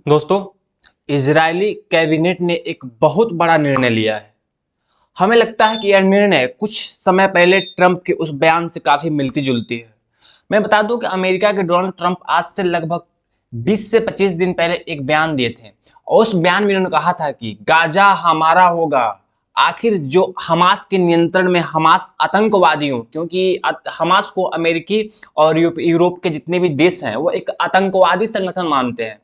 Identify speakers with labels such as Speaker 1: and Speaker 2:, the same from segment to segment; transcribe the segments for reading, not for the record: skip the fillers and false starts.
Speaker 1: दोस्तों, Israeli cabinet ने एक बहुत बड़ा निर्णय लिया है। हमें लगता है कि यह निर्णय कुछ समय पहले ट्रंप के उस बयान से काफी मिलती जुलती है। मैं बता दूं कि अमेरिका के डोनाल्ड ट्रंप आज से लगभग 20 से 25 दिन पहले एक बयान दिए थे और उस बयान में उन्होंने कहा था कि गाजा हमारा होगा। आखिर जो हमास के नियंत्रण में हमास आतंकवादियों, क्योंकि हमास को अमेरिकी और यूरोप के जितने भी देश हैं वो एक आतंकवादी संगठन मानते हैं।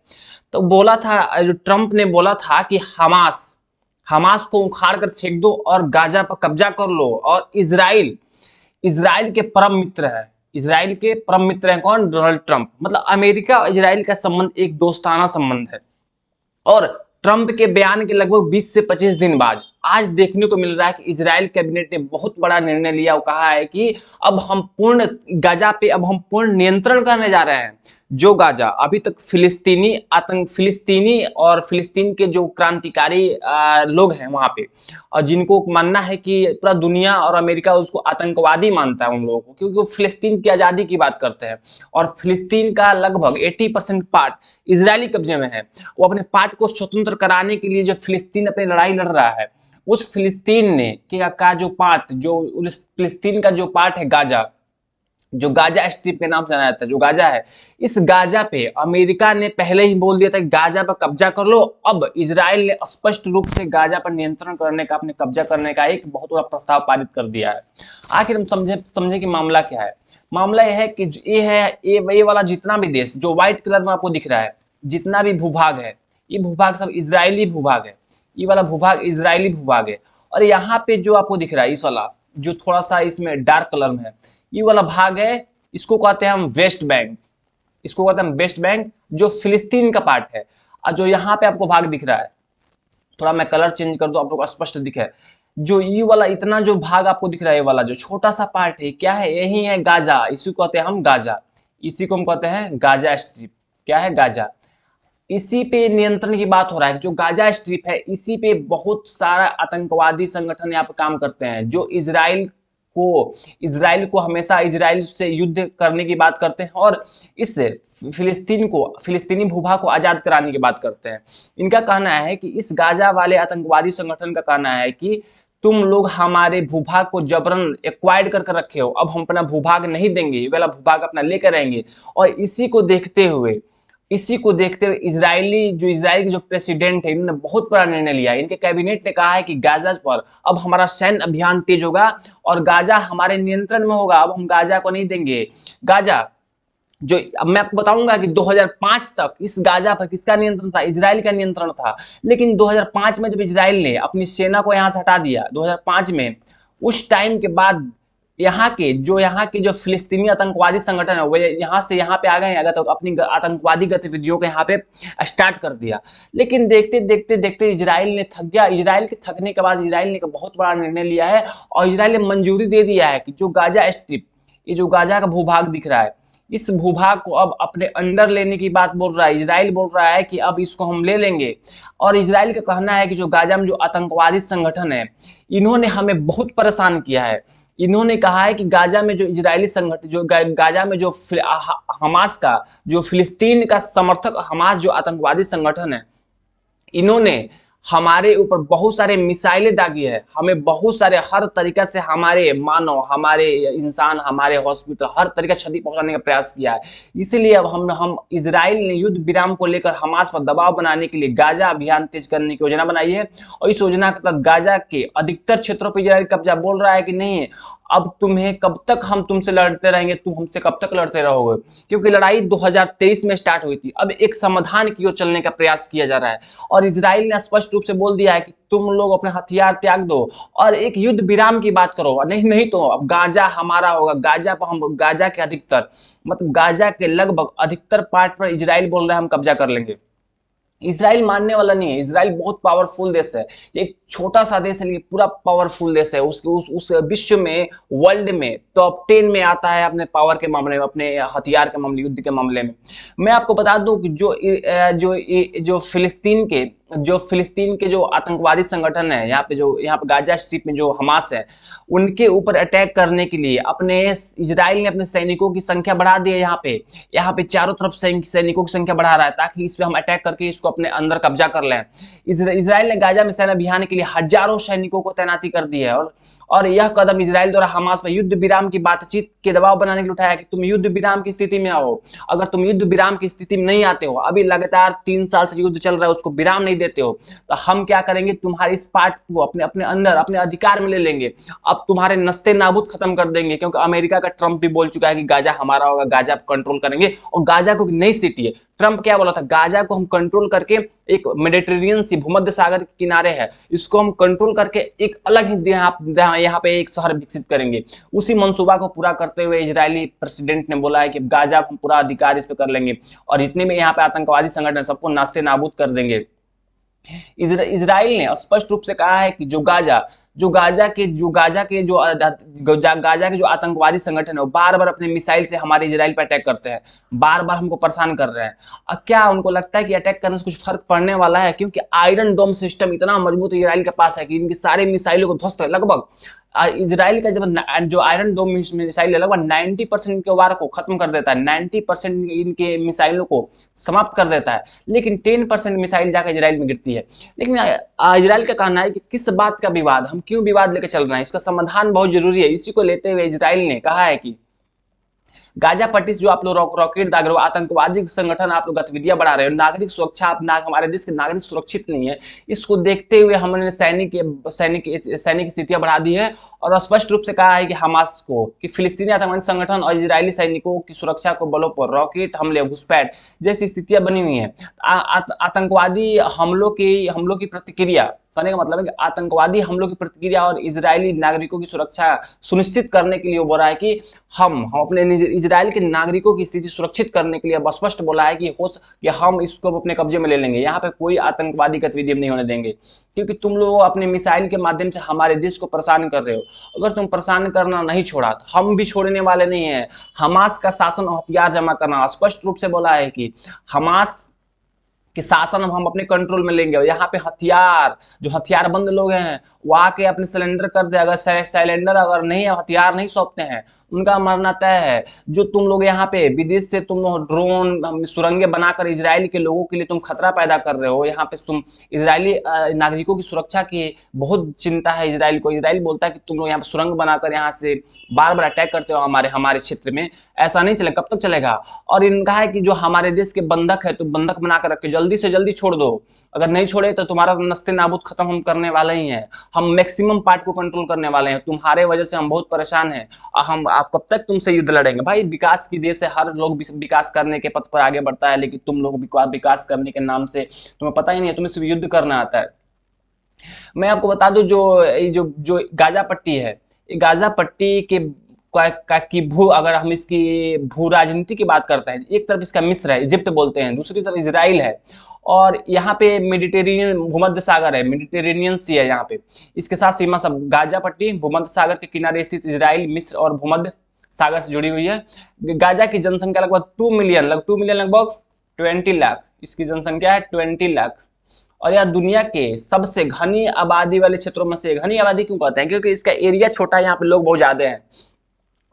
Speaker 1: तो बोला था, जो ट्रंप ने बोला था कि हमास हमास को उखाड़ कर फेंक दो और गाजा पर कब्जा कर लो। और इजराइल इजराइल के परम मित्र है। इजराइल के परम मित्र हैं कौन? Donald Trump. मतलब अमेरिका और इजराइल का संबंध एक दोस्ताना संबंध है। और ट्रंप के बयान के लगभग 20 से 25 दिन बाद आज देखने को मिल रहा है कि इजराइल कैबिनेट ने बहुत बड़ा निर्णय लिया और कहा है कि अब हम पूर्ण गाजा पे अब हम पूर्ण नियंत्रण करने जा रहे हैं। जो गाजा अभी तक फिलिस्तीनी और फिलिस्तीन के जो क्रांतिकारी लोग हैं वहां पे, और जिनको मानना है कि पूरा दुनिया और अमेरिका उसको आतंकवादी मानता है उन लोगों को, क्योंकि वो फिलिस्तीन की आजादी की बात करते हैं। और फिलिस्तीन का लगभग 80% पार्ट इजरायली कब्जे में है। वो अपने पार्ट को स्वतंत्र कराने के लिए जो फिलिस्तीन अपनी लड़ाई लड़ रहा है, उस फिलिस्तीन ने का जो पार्ट जो फिलिस्तीन का जो पार्ट है गाजा, जो गाजा स्ट्रिप के नाम से जाना जाता है, जो गाजा है, इस गाजा पे अमेरिका ने पहले ही बोल दिया था कि गाजा पर कब्जा कर लो। अब इजराइल ने स्पष्ट रूप से गाजा पर नियंत्रण करने का, अपने कब्जा करने का एक बहुत बड़ा प्रस्ताव पारित कर दिया है। आखिर हम समझे कि मामला क्या है। मामला यह है कि ये वाला जितना भी देश जो व्हाइट कलर में आपको दिख रहा है, जितना भी भूभाग है, ये भूभाग सब इजरायली भूभाग है। ये वाला भूभाग इजरायली भूभाग है। और यहाँ पे जो आपको दिख रहा है, इस वाला जो थोड़ा सा इसमें डार्क कलर में है, ये वाला भाग है, इसको कहते हैं हम वेस्ट बैंक। इसको कहते हैं वेस्ट बैंक, जो फिलिस्तीन का पार्ट है। और जो यहाँ पे आपको भाग दिख रहा है, थोड़ा मैं कलर चेंज कर दूं आप लोग को स्पष्ट दिखे, जो ये वाला इतना जो भाग आपको दिख रहा है, ये वाला जो छोटा सा पार्ट है, क्या है? यही है गाजा। इसी को कहते हैं हम गाजा। इसी को हम कहते हैं गाजा स्ट्रिप। क्या है? गाजा। इसी पे नियंत्रण की बात हो रहा है। जो गाजा स्ट्रिप है, इसी पे बहुत सारा आतंकवादी संगठन यहाँ पे काम करते हैं, जो इजराइल को हमेशा इजराइल से युद्ध करने की बात करते हैं और इस फिलिस्तीनी भूभाग को आजाद कराने की बात करते हैं। इनका कहना है कि इस गाजा वाले आतंकवादी संगठन का कहना है कि तुम लोग हमारे भूभाग को जबरन एक्वायर्ड करके रखे हो, अब हम अपना भूभाग नहीं देंगे, ये वाला भूभाग अपना लेकर रहेंगे। और इसी को देखते हुए इजराइल के जो प्रेसिडेंट है, इन्होंने बहुत बड़ा निर्णय लिया है। इनके कैबिनेट ने कहा है कि गाजा पर अब हमारा सैन्य अभियान तेज होगा और गाजा हमारे नियंत्रण में होगा। अब हम गाजा को नहीं देंगे। गाजा जो अब मैं आपको बताऊंगा कि 2005 तक इस गाजा पर किसका नियंत्रण था? इजराइल का नियंत्रण था। लेकिन 2005 में जब इजराइल ने अपनी सेना को यहां से हटा दिया, 2005 में, उस टाइम के बाद यहाँ के जो फिलिस्तीनी आतंकवादी संगठन है वो यहाँ से यहाँ पे आ गए, अगर तो अपनी आतंकवादी गतिविधियों को यहाँ पे स्टार्ट कर दिया। लेकिन देखते देखते देखते इजराइल ने थक गया। इजराइल के थकने के बाद इजराइल ने एक बहुत बड़ा निर्णय लिया है और इजराइल ने मंजूरी दे दिया है कि जो गाजा स्ट्रिप, ये जो गाजा का भूभाग दिख रहा है, इस भूभाग को अब अपने अंडर लेने की बात बोल रहा है। इजराइल बोल रहा है कि अब इसको हम ले लेंगे। और इजराइल का कहना है कि जो गाजा में जो आतंकवादी संगठन है, इन्होंने हमें बहुत परेशान किया है। इन्होंने कहा है कि गाजा में जो इजरायली संगठन, जो गाजा में जो हमास का, जो फिलिस्तीन का समर्थक हमास जो आतंकवादी संगठन है, इन्होंने हमारे ऊपर बहुत सारे मिसाइलें दागी है। हमें बहुत सारे हर तरीके से हमारे मानव, हमारे इंसान, हमारे हॉस्पिटल, हर तरीके से क्षति पहुंचाने का प्रयास किया है। इसीलिए अब हम इजराइल ने युद्ध विराम को लेकर हमास पर दबाव बनाने के लिए गाजा अभियान तेज करने की योजना बनाई है। और इस योजना के तहत गाजा के अधिकतर क्षेत्रों पर इजराइल कब्जा बोल रहा है कि नहीं, अब तुम्हें कब तक हम तुमसे लड़ते रहेंगे, तुम हमसे कब तक लड़ते रहोगे, क्योंकि लड़ाई 2023 में स्टार्ट हुई थी। अब एक समाधान की ओर चलने का प्रयास किया जा रहा है और इजराइल ने स्पष्ट रूप से बोल दिया है कि तुम लोग अपने हथियार त्याग दो और एक युद्ध विराम की बात करो। नहीं तो अब गाजा हमारा होगा। गाजा पर हम, गाजा के अधिकतर, मतलब गाजा के लगभग अधिकतर पार्ट पर इजराइल बोल रहा है हम कब्जा कर लेंगे। इजराइल मानने वाला नहीं है। इजराइल बहुत पावरफुल देश है। एक छोटा सा देश है लेकिन पूरा पावरफुल देश है। उस विश्व में, वर्ल्ड में टॉप 10 में आता है अपने पावर के मामले में, अपने हथियार के मामले, युद्ध के मामले में। मैं आपको बता दूं कि जो फिलिस्तीन के जो फिलिस्तीन के जो आतंकवादी संगठन है, यहाँ पे गाजा स्ट्रिप में जो हमास है, उनके ऊपर अटैक करने के लिए अपने इजराइल ने अपने सैनिकों की संख्या बढ़ा दी है। यहाँ पे चारों तरफ सैनिकों की संख्या बढ़ा रहा है ताकि इस पे हम अटैक करके इसको अपने अंदर कब्जा कर लें। इजराइल ने गाजा में सेना अभियान के लिए हजारों सैनिकों को तैनाती कर दी है और यह कदम इजराइल द्वारा हमास पर युद्ध विराम की बातचीत के दबाव बनाने के लिए उठाया कि तुम युद्ध विराम की स्थिति में आओ। अगर तुम युद्ध विराम की स्थिति में नहीं आते हो, अभी लगातार 3 साल से युद्ध चल रहा है, उसको विराम नहीं देते हो, तो हम क्या करेंगे, तुम्हारे इस पार्ट को अपने अंदर अपने अधिकार में ले लेंगे। अब तुम्हारे नस्ते नाबूद खत्म कर देंगे, क्योंकि अमेरिका का ट्रंप भी बोल चुका है कि गाजा हमारा होगा, गाजा कंट्रोल करेंगे। और गाजा को नई सिटी है, ट्रंप क्या बोला था, गाजा को हम कंट्रोल करके एक मेडिटेरेनियन सी भूमध्य सागर के किनारे है, इसको हम कंट्रोल करके एक अलग ही यहाँ पे एक शहर विकसित करेंगे। उसी मंसूबा को पूरा करते हुए इजरायली प्रेसिडेंट ने बोला है कि गाजा को हम पूरा अधिकार इस पे कर लेंगे और जितने में यहाँ पे आतंकवादी संगठन सबको नास्ते नाबूद कर देंगे। इजराइल ने स्पष्ट रूप से कहा है कि गाजा के जो आतंकवादी संगठन है, वो बार बार अपने मिसाइल से हमारे इजराइल पर अटैक करते हैं, बार बार हमको परेशान कर रहे हैं। और क्या उनको लगता है कि अटैक करने से कुछ फर्क पड़ने वाला है? क्योंकि आयरन डोम सिस्टम इतना मजबूत इजराइल के पास है कि इनकी सारे मिसाइलों को ध्वस्त लगभग इजराइल का जो आयरन डोम मिसाइल है, लगभग 90% इनके वार को खत्म कर देता है, 90% इनके मिसाइलों को समाप्त कर देता है, लेकिन 10% मिसाइल जाकर इजराइल में गिरती है। लेकिन इजराइल का कहना है कि किस बात का विवाद, हम क्यों विवाद लेकर चल रहे हैं, इसका समाधान बहुत जरूरी है। इसी को लेते हुए इजराइल ने कहा है कि गाजा पट्टी से जो आप लोग रॉकेट दाग रहे हो, आतंकवादी संगठन आप लोग गतिविधियां बढ़ा रहे हो, नागरिक सुरक्षा हमारे देश के नागरिक सुरक्षित नहीं है, इसको देखते हुए हमने सैनिक स्थितियां बढ़ा दी है और स्पष्ट रूप से कहा है कि हमास को कि फिलिस्तीनी आतंकवादी संगठन और इजरायली सैनिकों की सुरक्षा को बलों पर रॉकेट हमले, घुसपैठ जैसी स्थितियां बनी हुई है। आतंकवादी हमलों की प्रतिक्रिया कहने का मतलब है कि आतंकवादी हमलों की प्रतिक्रिया और इजरायली नागरिकों की सुरक्षा सुनिश्चित करने के लिए वो बोल रहा है कि हम अपने इजराइल के नागरिकों की स्थिति सुरक्षित करने के लिए स्पष्ट बोला है कि हम इसको अपने कब्जे में ले लेंगे, यहाँ पे कोई आतंकवादी गतिविधि नहीं होने देंगे, क्योंकि तुम लोग अपने मिसाइल के माध्यम से हमारे देश को परेशान कर रहे हो। अगर तुम परेशान करना नहीं छोड़ा तो हम भी छोड़ने वाले नहीं है। हमास का शासन और हथियार जमा करना स्पष्ट रूप से बोला है कि हमास कि शासन हम अपने कंट्रोल में लेंगे और यहाँ पे हथियारबंद लोग हैं वो आके अपने सिलेंडर कर दे, अगर सिलेंडर अगर नहीं है, हथियार नहीं सौंपते हैं, उनका मरना तय है। जो तुम लोग यहाँ पे विदेश से तुम ड्रोन सुरंगे बनाकर इजराइल के लोगों के लिए तुम खतरा पैदा कर रहे हो, यहाँ पे तुम इजरायली नागरिकों की सुरक्षा की बहुत चिंता है इजराइल को। इजराइल बोलता है कि तुम लोग यहाँ पे सुरंग बनाकर यहाँ से बार बार अटैक करते हो हमारे क्षेत्र में, ऐसा नहीं चलेगा, कब तक चलेगा? और इनका है कि जो हमारे देश के बंधक है, तो बंधक बनाकर रखे, जल्दी से जल्दी छोड़ दो, अगर नहीं छोड़े तो तुम्हारा नस्ते नाबूद खत्म हम करने वाले ही हैं, हम मैक्सिमम पार्ट को कंट्रोल करने वाले हैं, तुम्हारे वजह से हम बहुत परेशान हैं और आप कब तक तुमसे युद्ध लड़ेंगे? भाई विकास की देश है, हर लोग विकास करने के पथ पर आगे बढ़ता है, लेकिन तुम लोग विकास करने के नाम से तुम्हें पता ही नहीं है, तुम्हें सिर्फ युद्ध करना आता है। मैं आपको बता दूं जो गाजा पट्टी है, गाजा पट्टी के अगर हम इसकी भू राजनीति की बात करते हैं, एक तरफ इसका मिस्र है, इजिप्ट बोलते हैं, दूसरी तरफ इजराइल है और यहाँ पे मेडिटेरेनियन भूमध्य सागर है, मेडिटेरेनियन सी है यहाँ पे, इसके साथ सीमा सब गाजा पट्टी भूमध्य सागर के किनारे स्थित इजराइल, मिस्र और भूमध्य सागर से जुड़ी हुई है। गाजा की जनसंख्या लगभग 2 मिलियन लगभग 20 लाख, इसकी जनसंख्या है 20 लाख और यह दुनिया के सबसे घनी आबादी वाले क्षेत्रों में से, घनी आबादी क्यों कहते हैं? क्योंकि इसका एरिया छोटा है, यहाँ पे लोग बहुत ज्यादा हैं।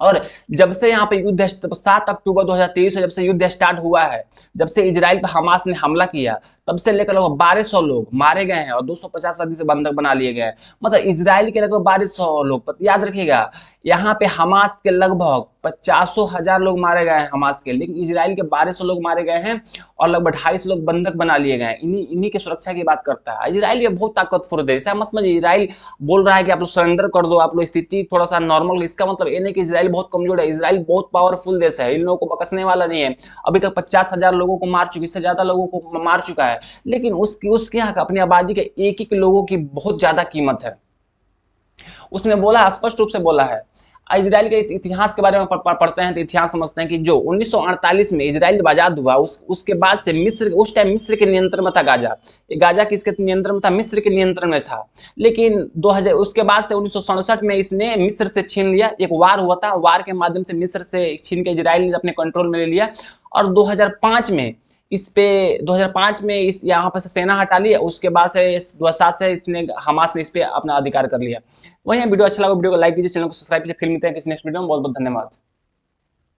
Speaker 1: और जब से यहाँ पे युद्ध 7 अक्टूबर 2023 जब से युद्ध स्टार्ट हुआ है, जब से इजराइल पर हमास ने हमला किया, तब से लेकर लगभग 1200 लोग मारे गए हैं और 250 अधिक से बंधक बना लिए गए हैं। मतलब इजराइल के लगभग 1200 लोग, याद रखिएगा, यहाँ पे हमास के लगभग 50,000 लोग मारे गए हैं हमास के, लेकिन इजराइल के 1200 लोग मारे गए हैं और लगभग 250 लोग बंधक बना लिए गए हैं। इन्हीं के सुरक्षा की बात करता है इजराइल। ये बहुत ताकतवर देश है, मत समझिए इजराइल बोल रहा है कि आप लोग सरेंडर कर दो, आप लोग स्थिति थोड़ा सा नॉर्मल, इसका मतलब ये नहीं कि इजराइल बहुत कमजोर है। इजराइल बहुत पावरफुल देश है, इन लोगों को बकसने वाला नहीं है। अभी तक 50,000 लोगों को मार चुकी, इससे ज्यादा लोगों को मार चुका है, लेकिन उसके यहाँ अपनी आबादी के एक लोगों की बहुत ज्यादा कीमत है। उसने बोला, स्पष्ट रूप से बोला है। इजराइल के इतिहास के बारे में पढ़ते हैं तो इतिहास समझते हैं कि जो 1948 में इजराइल जब आजाद हुआ, उसके बाद से उस टाइम मिस्र के नियंत्रण में था गाजा किसके नियंत्रण में था? मिस्र के नियंत्रण में था। लेकिन 2000 उसके बाद से 1967 में इसने मिस्र से छीन लिया, एक वार हुआ था, वार के माध्यम से मिस्र से छीन के इजराइल ने अपने कंट्रोल में ले लिया और 2005 में इस पे 2005 में इस यहाँ पर से सेना हटा लिया, उसके बाद से 2007 से इसने हमास ने इस पे अपना अधिकार कर लिया। वही वीडियो अच्छा लगा वीडियो को लाइक कीजिए, चैनल को सब्सक्राइब कीजिए। फिर मिलते हैं किसी नेक्स्ट वीडियो में। बहुत बहुत धन्यवाद।